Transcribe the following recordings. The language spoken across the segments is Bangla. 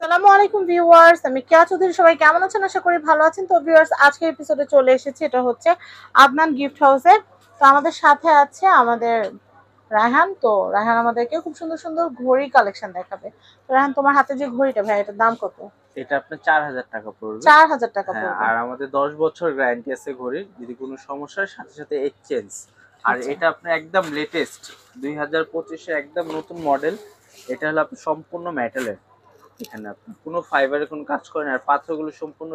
আসসালামু আলাইকুম ভিউয়ার্স, আমি কেয়া চৌধুরী। সবাই কেমন আছেন? আশা করি ভালো আছেন। তো ভিউয়ার্স, আজকের এপিসোডে চলে এসেছি, এটা হচ্ছে আদনান গিফট হাউসে। তো আমাদের সাথে আছে আমাদের রায়হান। তো রায়হান আমাদেরকে খুব সুন্দর সুন্দর ঘড়ি কালেকশন দেখাবে। তো রায়হান, তোমার হাতে যে ঘড়িটা, ভাই এটার দাম কত? এটা আপনার 4000 টাকা পড়বে। 4000 টাকা হ্যাঁ, পড়বে। আর আমাদের 10 বছর গ্যারান্টি আছে ঘড়ির, যদি কোনো সমস্যার সাথে সাথে এক্সচেঞ্জ। আর আচ্ছা। এটা আপনার একদম লেটেস্ট 2025 এর একদম নতুন মডেল। এটা হলো আপনার সম্পূর্ণ মেটালের, এখানে আপনি কোনো ফাইবারের কোনো কাজ করেন। আর পাথরগুলো সম্পূর্ণ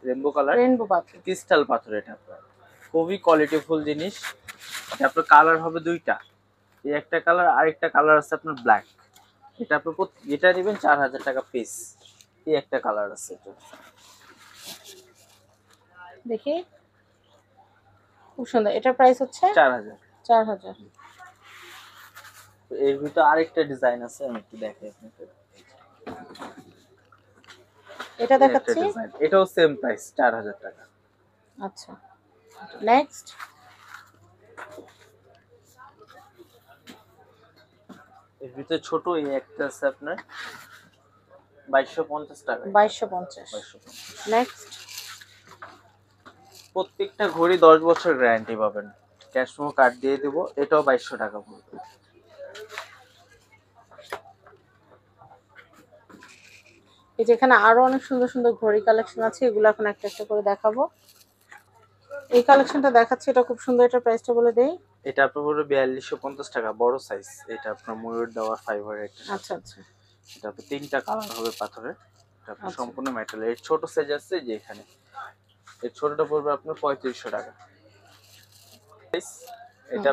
রেনবো কালার, রেইনবো পাথর। ক্রিস্টাল পাথর। এটা আপনার খুবই কোয়ালিটিফুল জিনিস। এটা আপনার কালার হবে দুইটা, এই একটা কালার, আরেকটা কালার আছে আপনার ব্ল্যাক। এটা আপনার যেটা নেবেন 4000 টাকা পিস। এই একটা কালার আছে এটা। দেখি, খুব সুন্দর। এটার প্রাইস হচ্ছে 4000। 4000। এর ভিতর আরেকটা ডিজাইন আছে, আমি একটু দেখাই আপনাকে। এটা দেখাচ্ছি। এটাও সেম প্রাইস 4000 টাকা। আচ্ছা, নেক্সট। এর ভিতর ছোট এই একটা আছে আপনার 2250 টাকা। 2250। 2250। নেক্সট। প্রত্যেকটা ঘড়ি 10 বছর গ্যারান্টি পাবেন, ক্যাশ মেমো কার্ড দিয়ে দেব। এটাও 2200 টাকা পড়বে। এই যে এখানে আরো অনেক সুন্দর সুন্দর ঘড়ি কালেকশন আছে, এগুলো এখন একটা একটা করে দেখাবো। এই কালেকশনটা দেখাচ্ছি, এটা খুব সুন্দর। এটা প্রাইসটা বলে দেই। এটা আপনার পুরো 4250 টাকা, বড় সাইজ। এটা আপনার ময়ূর দেওয়া ফাইবারের। আচ্ছা আচ্ছা। এটা আপনার তিনটা কালার হবে পাথরের। এটা আপনার আচ্ছা। সম্পূর্ণ মেটাল। এর ছোট সাইজ আছে যে এখানে, এর ছোটটা পড়বে আপনার 3500 টাকা।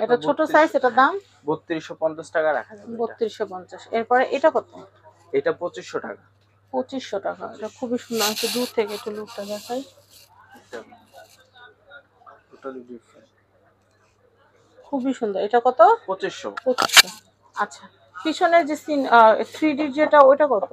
এটা ছোট সাইজ, এটার দাম 3250 টাকা রাখা যাবে। 3250। এরপরে এটা কত? এটা 2500 টাকা। 2500 টাকা। এটা খুবই সুন্দর। একটু দূর থেকে একটু লুকটা দেখাই। Totally different. খুবই সুন্দর। এটা কত? 2500। 2500। আচ্ছা, পিছনের যে সিন 3D যেটা, ওটা কত?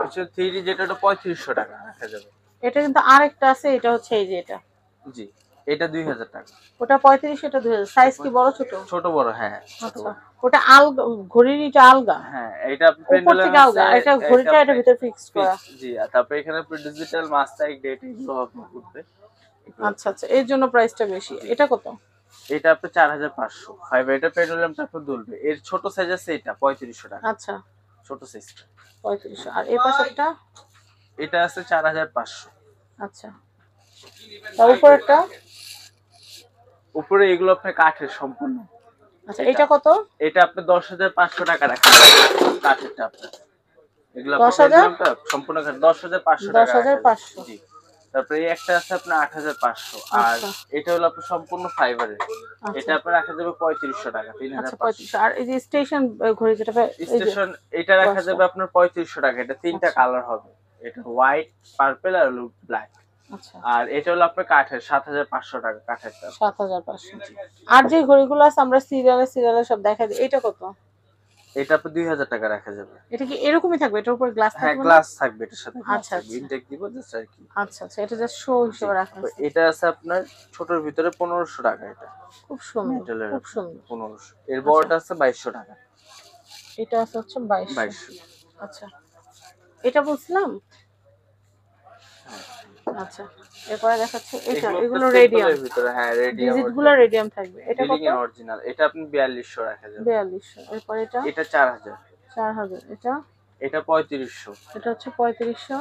কিছু 3D যেটা, ওটা 3500 টাকা রাখা যাবে। এটা কিন্তু আরেকটা আছে, এটা হচ্ছে এই যে এটা। জি, এটা 2000 টাকা। ওটা 35, এটা 2000। সাইজ কি বড় ছোট? ছোট বড়, হ্যাঁ ছোট আচ্ছা, বড়। ওটা আলগা, ঘড়ির এটা আলগা। হ্যাঁ, এটা উপর পেন্ডুলাম থেকে আলগা, আছে। এটা ঘড়িটা এটার ভিতর ফিক্সড করা। জি, আর তারপরে এখানে ডিজিটাল মাস্টার ডেট এগুলো হবে করতে। আচ্ছা আচ্ছা, এর জন্য প্রাইসটা বেশি। এটা কত? এটা আপনার 4500। ফাইবার, এটা পেন্ডুলামটা আপনার দুলবে। এর ছোট সাইজ আছে, এটা 3500 টাকা। আচ্ছা, ছোট সাইজটা 3500। আর এই পাশেরটা? এটা আছে 4500। আচ্ছা, তার উপরেরটা? উপরে এগুলো আপনার কাঠের সম্পূর্ণ। আচ্ছা, এটা কত? এটা আপনি 10500 টাকা রাখা যাবে। কাঠেরটা আপনার এগুলো 10,000? সম্পূর্ণ কাঠ 10500 টাকা। 10,500। জি। তারপরে এই একটা আছে আপনার 8500। আর আচ্ছা এটা হলো আপনার সম্পূর্ণ ফাইবারের। আচ্ছা। এটা আপনার রাখা যাবে 3500 টাকা। আচ্ছা, 3500। 3500। আর এই যে স্টেশন ঘড়ি যেটা, এই যে স্টেশন, এটা রাখা যাবে আপনার 3500 টাকা। এটা তিনটা আচ্ছা। কালার হবে, এটা হোয়াইট, পার্পল আর ব্ল্যাক। আচ্ছা, আর এটা হলো আপনার কাঠের 7500 টাকা কাঠেরটা। 7500। আর যে ঘড়িগুলো আছে আমরা সিরিয়ালে সব দেখাই দিই, এটা কত? এটা আপনার 2000 টাকা রাখা যাবে। এটা কি এরকমই থাকবে? এটার উপর গ্লাস হ্যাঁ, থাকবে না? গ্লাস থাকবে এটার সাথে। আচ্ছা আচ্ছা। ইনটেক দিব জাস্ট আর কি। আচ্ছা আচ্ছা, এটা জাস্ট শো হিসেবে রাখা আছে। এটা আছে আপনার ছোটর ভিতরে 1500 টাকা। এটা খুব সুন্দর, মেটালের, খুব সুন্দর। 1500। এর বড়টা আছে 2200 টাকা। এটা আছে হচ্ছে 2200। 2200। আচ্ছা, এটা বুঝলাম। আচ্ছা, এরপরে দেখাচ্ছি এটা। এগুলো রেডিয়াম এর ভিতরে, হ্যাঁ রেডিয়াম। ডিজিটগুলো রেডিয়াম থাকবে। এটা কত? অরিজিনাল। এটা আপনি 4200 রাখা যাবে। 4200। এরপর এটা? এটা 4000। 4000। এটা? এটা 3500। এটা হচ্ছে 3500।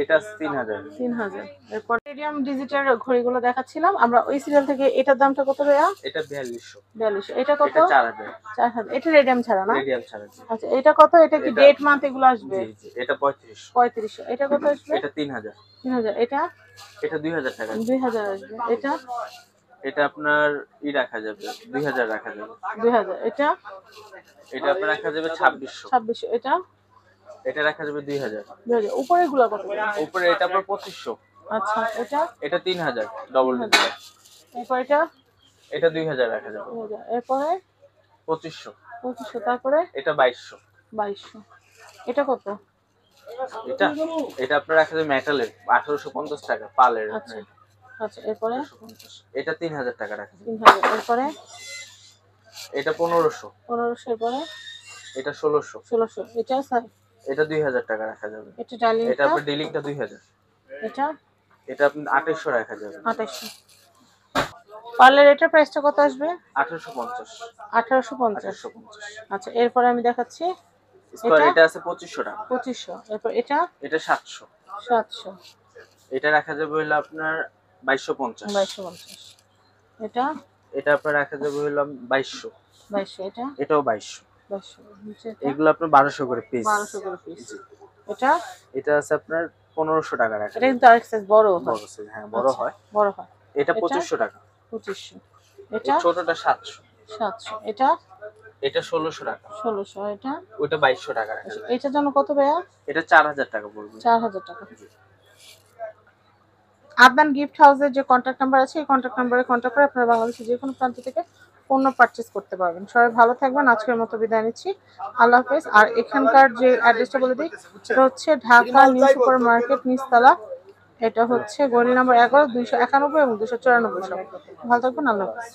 এটা 3000। 3000। এরপর রেডিয়াম ডিজিটাল ঘড়িগুলো দেখাচ্ছিলাম আমরা ওই সিরিয়াল থেকে। এটার দামটা কত ভাইয়া? এটা 4200। 4200। এটা কত? এটা 4000। 4000। এটা রেডিয়াম ছাড়া না? রেডিয়াম ছাড়া। আচ্ছা, এটা কত? এটা কি ডেট মান্থ এগুলো আসবে? জি জি, এটা 3500। 3500। এটা কত আসবে? এটা 3000। 3000। এটা? এটা 2000 টাকা। 2000 আসবে। এটা? এটা আপনার রাখা যাবে 2000 রাখা যাবে। 2000। এটা? এটা আপনার রাখা যাবে 2600। 2600। এটা? এটা রাখা যাবে 2000। 2000। উপরে গুলো কত? উপরে এটা আপনার 2500। আচ্ছা, এটা? এটা 3000 ডবল ডিজিটাল। এরপর এটা? এটা 2000 রাখা যাবে। 2000। এরপরে? 2500। 2500। তারপরে? এটা 2200। 2200। এটা কত? এটা এটা আপনার রাখা যাবে মেটালের 1850 টাকা পালের। আচ্ছা আচ্ছা। এরপরে? 1850। এটা 3000 টাকা রাখা যাবে। 3000। এরপরে? এটা 1500। 1500। এরপরে? এটা 1600। 1600। এটা স্যার এটা 2000 টাকা রাখা যাবে। এটা এটা ডাইলিংটা, আপনার ডিলিংটা 2000। এটা এটা আপনি 2800 রাখা যাবে। 2800। পার্লের এটার প্রাইসটা কত আসবে? 1850। 1850। 1850। আচ্ছা, এরপর আমি দেখাচ্ছি স্কয়ার এটা এটা আছে 2500 টাকা। 2500। এরপর এটা এটা 700। 700। এটা রাখা যাবে হলো আপনার 2250। 2250। এটা এটা আপনার রাখা যাবে হলো 2200। 2200। এটা এটাও 2200। 2200। নিচে এটা এগুলো আপনার 1200 করে পিস। 1200 করে পিস। এটা এটা আছে আপনার 1500 টাকা রাখা এটা যাবে। কিন্তু আরেক সাইজ বড় হয়। বড় সাইজ, হ্যাঁ বড় আচ্ছা, হয়। বড় হয়। এটা 2500 টাকা। 2500। এই এটা ছোটটা 700। 700। এটা এটা 1600 টাকা। 1600। এটা ওইটা 2200 টাকা রাখা যাবে। এটার জন্য কত ভাইয়া? এটা 4000 টাকা পড়বে। 4000 টাকা। আদনান গিফট হাউসের যে কন্ট্যাক্ট নাম্বার আছে, এই কন্ট্যাক্ট নাম্বারে কন্ট্যাক্ট করে আপনারা বাংলাদেশের যে কোনো প্রান্ত থেকে পণ্য পারচেজ করতে পারবেন। সবাই ভালো থাকবেন, আজকের মতো বিদায় নিচ্ছি, আল্লাহ হাফেজ। আর এখানকার যে অ্যাড্রেসটা বলে দিই, সেটা হচ্ছে ঢাকা নিউ সুপার মার্কেট নিচতলা। এটা হচ্ছে গলি নাম্বার 11, 291 এবং 294 সব। ভালো থাকবেন, আল্লাহ হাফেজ।